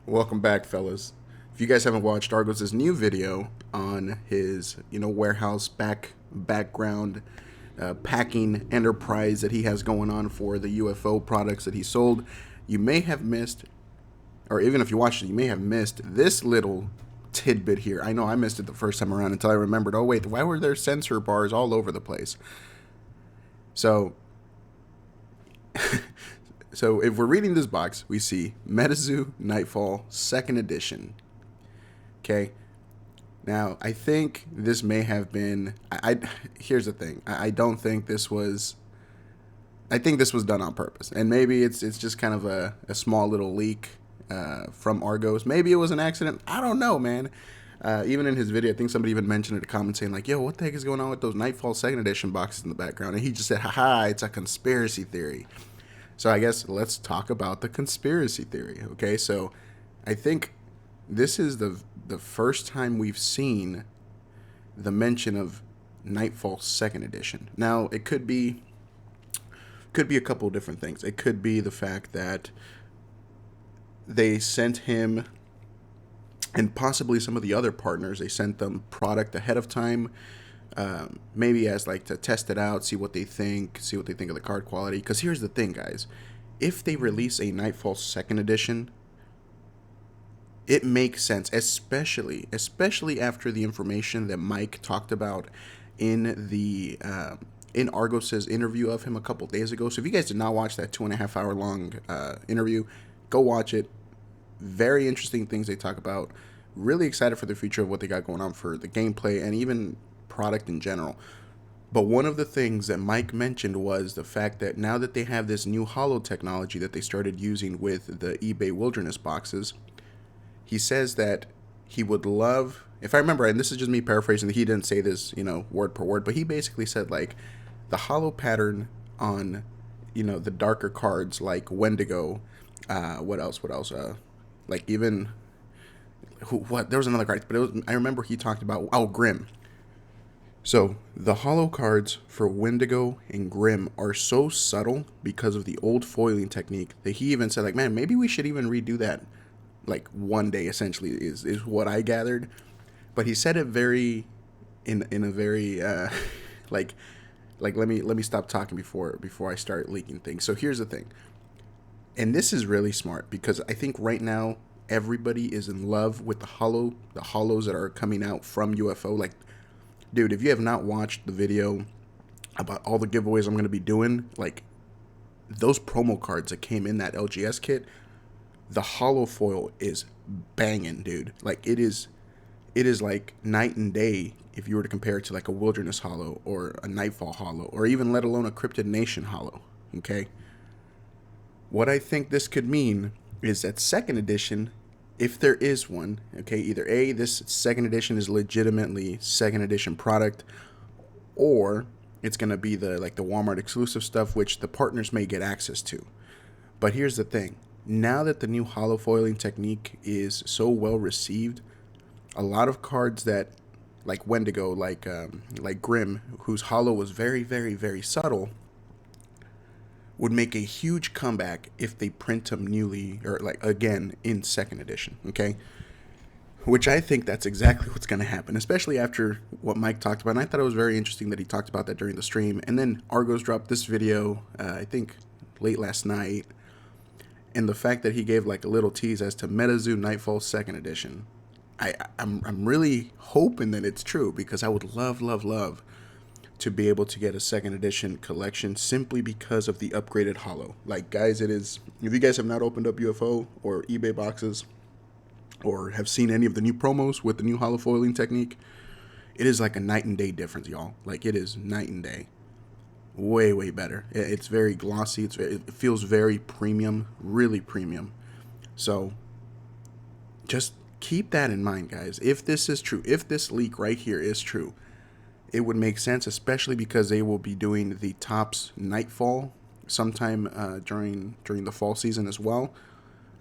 Welcome back, fellas. If you guys haven't watched Argos' new video on his, warehouse background packing enterprise that he has going on for the UFO products that he sold, you may have missed, or even if you watched it, you may have missed this little tidbit here. I know I missed it the first time around until I remembered, oh wait, why were there sensor bars all over the place? So So if we're reading this box, we see Metazoo Nightfall Second Edition. Okay. Now I think this may have been. Here's the thing. I don't think this was. I think this was done on purpose, and maybe it's just kind of a small little leak from Argos. Maybe it was an accident. I don't know, man. Even in his video, I think somebody even mentioned in a comment saying like, "Yo, what the heck is going on with those Nightfall Second Edition boxes in the background?" And he just said, "Haha, it's a conspiracy theory." So I guess let's talk about the conspiracy theory. Okay, so I think this is the first time we've seen the mention of Nightfall Second Edition. Now it could be a couple of different things. It could be the fact that they sent him and possibly some of the other partners. They sent them product ahead of time. Maybe as like to test it out, see what they think of the card quality. Because here's the thing, guys: if they release a Nightfall Second Edition, it makes sense, especially after the information that Mike talked about in the in Argos's interview of him a couple days ago. So if you guys did not watch that 2.5 hour long interview, go watch it. Very interesting things they talk about. Really excited for the future of what they got going on for the gameplay and even product in general. But one of the things that Mike mentioned was the fact that now that they have this new holo technology that they started using with the eBay Wilderness boxes, he says that he would love, if I remember, and this is just me paraphrasing, he didn't say this, word per word, but he basically said like the holo pattern on, the darker cards like Wendigo, what else? Like even, there was another card, but I remember he talked about, Grim. So, the holo cards for Wendigo and Grim are so subtle because of the old foiling technique that he even said, like, man, maybe we should even redo that, like, one day, essentially, is what I gathered. But he said it very, in a very, like, let me stop talking before I start leaking things. So, here's the thing. And this is really smart because I think right now, everybody is in love with the holos that are coming out from UFO, like, dude, if you have not watched the video about all the giveaways I'm going to be doing, like those promo cards that came in that LGS kit, the holo foil is banging, dude. Like it is like night and day if you were to compare it to like a Wilderness holo or a Nightfall holo or even let alone a Cryptid Nation holo, okay? What I think this could mean is that second edition, if there is one, okay, either A, this second edition is legitimately second edition product, or it's going to be the Walmart exclusive stuff, which the partners may get access to. But here's the thing. Now that the new holo foiling technique is so well received, a lot of cards that, like Wendigo, like Grim, whose holo was very, very, very subtle, would make a huge comeback if they print them newly or like again in second edition, okay? Which I think that's exactly what's going to happen, especially after what Mike talked about. And I thought it was very interesting that he talked about that during the stream. And then Argos dropped this video, I think late last night, and the fact that he gave like a little tease as to Metazoo Nightfall Second Edition. I'm really hoping that it's true because I would love to be able to get a second edition collection simply because of the upgraded holo. Like, guys, it is, if you guys have not opened up UFO or eBay boxes or have seen any of the new promos with the new holo foiling technique, it is like a night and day difference, y'all. Like, it is night and day. Way better. It's very glossy. It feels very premium, really premium. So just keep that in mind, guys. If this is true, if this leak right here is true, it would make sense, especially because they will be doing the Topps Nightfall sometime during the fall season as well.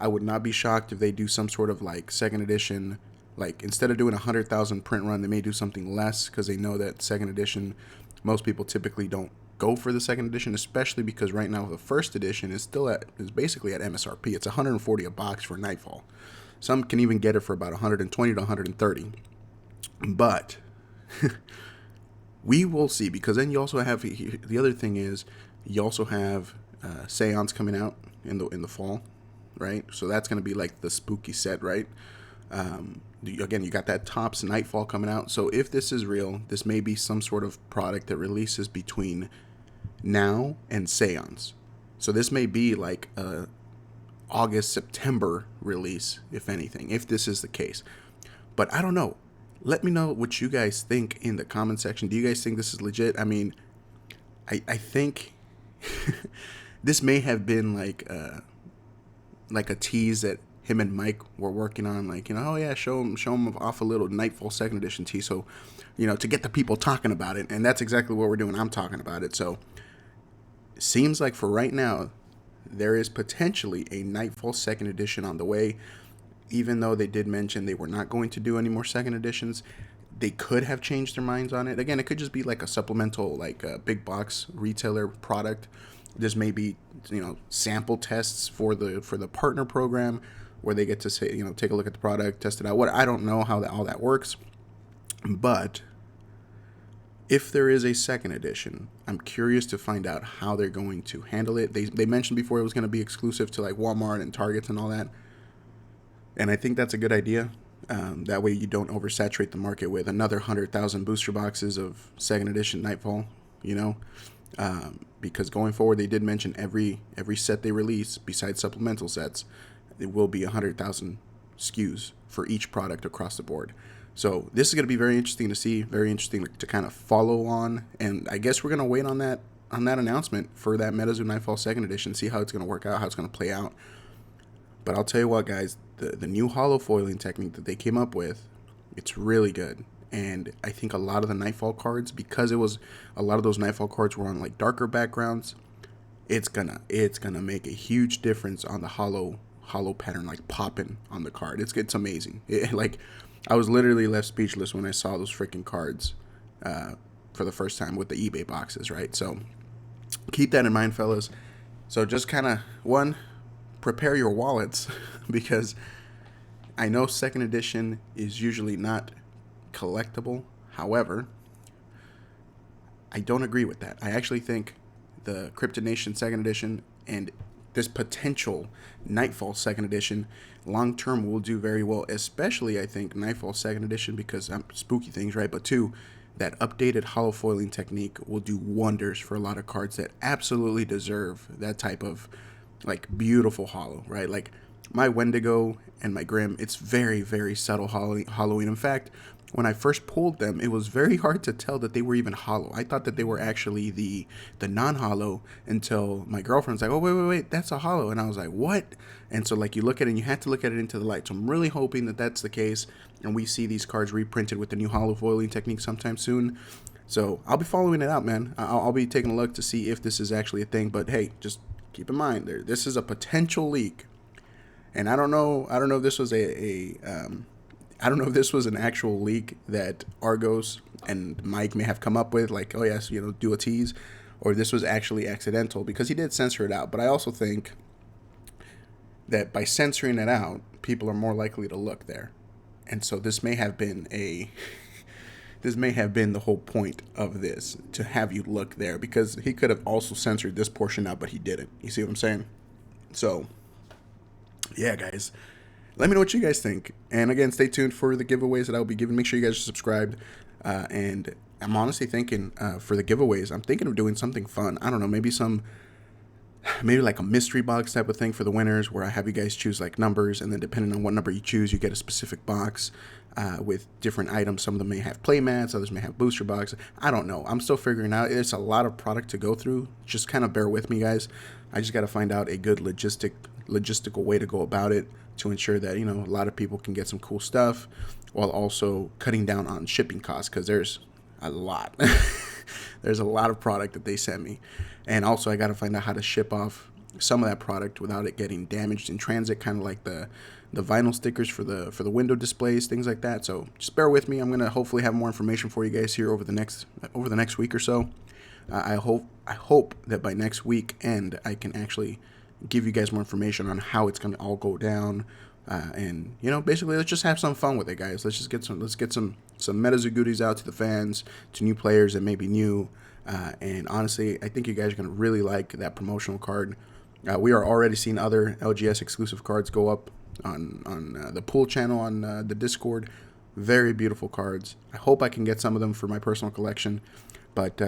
I would not be shocked if they do some sort of like second edition, like instead of doing 100,000 print run, they may do something less because they know that second edition, most people typically don't go for the second edition, especially because right now the first edition is basically at MSRP. It's $140 a box for Nightfall. Some can even get it for about 120 to 130. But we will see, because then you also have the other thing is you also have Seance coming out in the fall, right? So that's going to be like the spooky set, right? Again, you got that Topps Nightfall coming out. So if this is real, this may be some sort of product that releases between now and Seance. So this may be like a August, September release, if anything, if this is the case. But I don't know. Let me know what you guys think in the comment section. Do you guys think this is legit? I mean, I think this may have been like a tease that him and Mike were working on, like, oh yeah, show him off a little Nightfall second edition tease, so to get the people talking about it. And that's exactly what we're doing. I'm talking about it. So it seems like for right now there is potentially a Nightfall second edition on the way. Even though they did mention they were not going to do any more second editions, they could have changed their minds on it. Again, it could just be like a supplemental, like a big box retailer product. This may be, sample tests for the partner program, where they get to say, take a look at the product, test it out. I don't know how all that works, but if there is a second edition, I'm curious to find out how they're going to handle it. They mentioned before it was going to be exclusive to like Walmart and Targets and all that. And I think that's a good idea. That way you don't oversaturate the market with another 100,000 booster boxes of second edition Nightfall, because going forward, they did mention every set they release, besides supplemental sets, it will be 100,000 SKUs for each product across the board. So this is going to be very interesting to see, very interesting to kind of follow on. And I guess we're going to wait on that announcement for that Metazoo Nightfall second edition, see how it's going to work out, how it's going to play out. But I'll tell you what, guys, the new hollow foiling technique that they came up with, it's really good. And I think a lot of the Nightfall cards, because a lot of those Nightfall cards were on like darker backgrounds, it's gonna make a huge difference on the hollow pattern, like popping on the card. It's amazing. Like, I was literally left speechless when I saw those freaking cards for the first time with the eBay boxes, right? So keep that in mind, fellas. So just kind of prepare your wallets, because I know second edition is usually not collectible. However, I don't agree with that. I actually think the Cryptid Nation second edition and this potential Nightfall second edition long term will do very well, especially I think Nightfall second edition, because spooky things, right? But two, that updated hollow foiling technique will do wonders for a lot of cards that absolutely deserve that type of like beautiful hollow, right? Like my Wendigo and my Grim, it's very, very subtle hollowing. In fact, when I first pulled them, it was very hard to tell that they were even hollow. I thought that they were actually the non-hollow, until my girlfriend's like, oh, wait, that's a hollow. And I was like, what? And so like you look at it and you have to look at it into the light. So I'm really hoping that that's the case, and we see these cards reprinted with the new hollow foiling technique sometime soon. So I'll be following it out, man. I'll be taking a look to see if this is actually a thing. But hey, just keep in mind, this is a potential leak, and I don't know if this was I don't know if this was an actual leak that Argos and Mike may have come up with, like, oh yes, do a tease, or this was actually accidental, because he did censor it out. But I also think that by censoring it out, people are more likely to look there, and so this may have been the whole point of this, to have you look there, because he could have also censored this portion out, but he didn't. You see what I'm saying? So, yeah, guys, let me know what you guys think. And again, stay tuned for the giveaways that I'll be giving. Make sure you guys are subscribed. And I'm honestly thinking for the giveaways, I'm thinking of doing something fun. I don't know, maybe like a mystery box type of thing for the winners, where I have you guys choose like numbers, and then depending on what number you choose, you get a specific box with different items. Some of them may have play mats, others may have booster boxes. I don't know. I'm still figuring out. It's a lot of product to go through. Just kind of bear with me, guys. I just got to find out a good logistical way to go about it, to ensure that, a lot of people can get some cool stuff, while also cutting down on shipping costs, because there's a lot. There's a lot of product that they sent me. And also I got to find out how to ship off some of that product without it getting damaged in transit, kind of like the vinyl stickers for the window displays, things like that. So just bear with me. I'm going to hopefully have more information for you guys here over the next week or so. I hope that by next week end I can actually give you guys more information on how it's going to all go down, And you know, basically, let's just have some fun with it, guys. Let's get some Metazoo goodies out to the fans, to new players that may be new. And honestly, I think you guys are gonna really like that promotional card. We are already seeing other LGS exclusive cards go up on the pool channel on the Discord. Very beautiful cards. I hope I can get some of them for my personal collection. But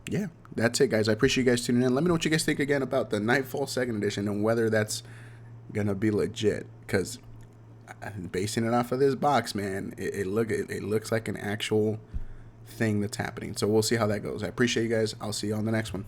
yeah, that's it, guys. I appreciate you guys tuning in. Let me know what you guys think again about the Nightfall Second Edition and whether that's gonna be legit. Because basing it off of this box, man, it looks like an actual thing that's happening. So we'll see how that goes. I appreciate you guys. I'll see you on the next one.